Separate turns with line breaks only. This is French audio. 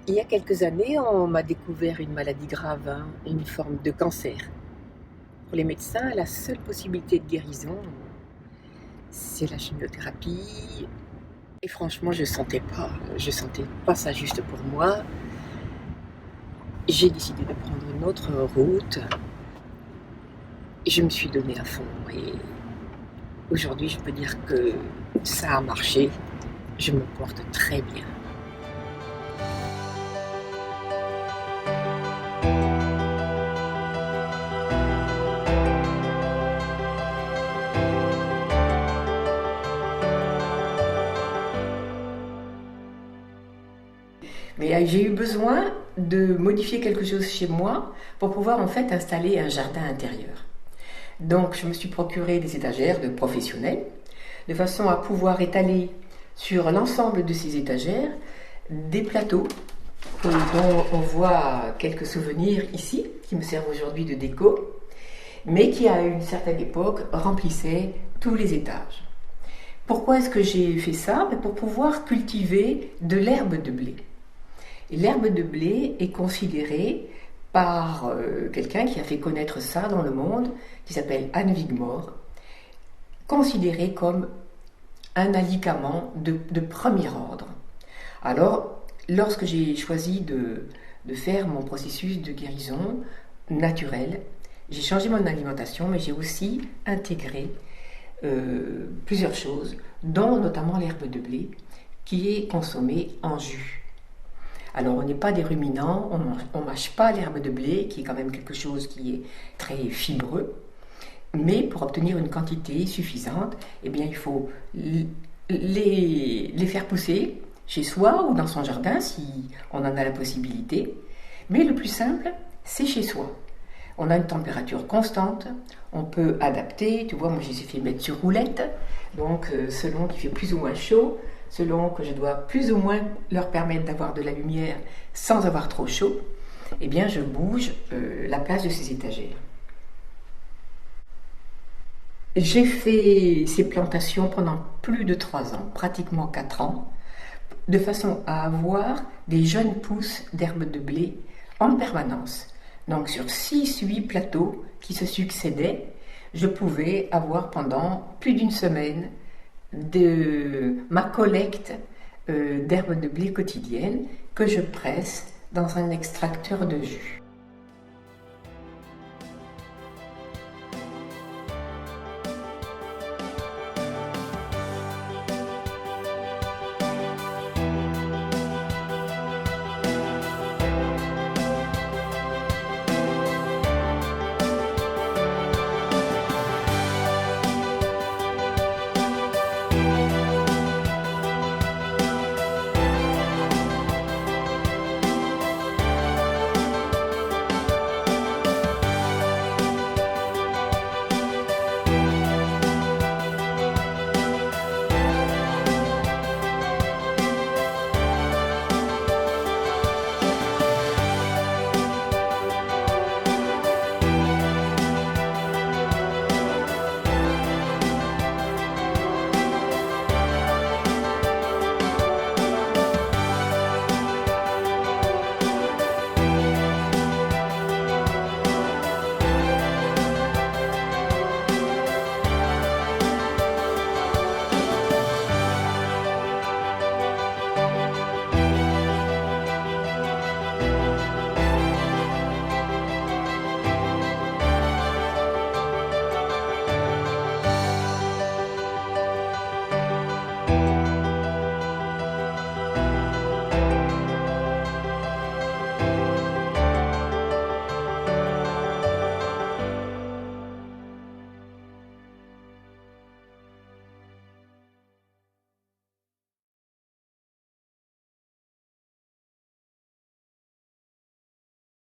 Il y a quelques années, on m'a découvert une maladie grave, une forme de cancer. Pour les médecins, la seule possibilité de guérison, c'est la chimiothérapie. Et franchement, je sentais pas ça juste pour moi. J'ai décidé de prendre une autre route. Je me suis donnée à fond et aujourd'hui, je peux dire que ça a marché. Je me porte très bien. Mais j'ai eu besoin de modifier quelque chose chez moi pour pouvoir en fait installer un jardin intérieur. Donc je me suis procuré des étagères de professionnels de façon à pouvoir étaler sur l'ensemble de ces étagères des plateaux dont on voit quelques souvenirs ici qui me servent aujourd'hui de déco, mais qui à une certaine époque remplissaient tous les étages. Pourquoi est-ce que j'ai fait ça? Pour pouvoir cultiver de l'herbe de blé. Et l'herbe de blé est considérée par quelqu'un qui a fait connaître ça dans le monde, qui s'appelle Anne Wigmore, considérée comme un alicament de premier ordre. Alors, lorsque j'ai choisi de faire mon processus de guérison naturelle, j'ai changé mon alimentation, mais j'ai aussi intégré plusieurs choses, dont notamment l'herbe de blé, qui est consommée en jus. Alors, on n'est pas des ruminants, on ne mâche pas l'herbe de blé, qui est quand même quelque chose qui est très fibreux. Mais pour obtenir une quantité suffisante, eh bien, il faut les faire pousser chez soi ou dans son jardin, si on en a la possibilité. Mais le plus simple, c'est chez soi. On a une température constante, on peut adapter. Tu vois, moi, je les ai fait mettre sur roulette. Donc, selon qu'il fait plus ou moins chaud, selon que je dois plus ou moins leur permettre d'avoir de la lumière sans avoir trop chaud, eh bien, je bouge la place de ces étagères. J'ai fait ces plantations pendant plus de 3 ans, pratiquement 4 ans, de façon à avoir des jeunes pousses d'herbes de blé en permanence. Donc sur 6-8 plateaux qui se succédaient, je pouvais avoir pendant plus d'une semaine de ma collecte d'herbes de blé quotidienne que je presse dans un extracteur de jus.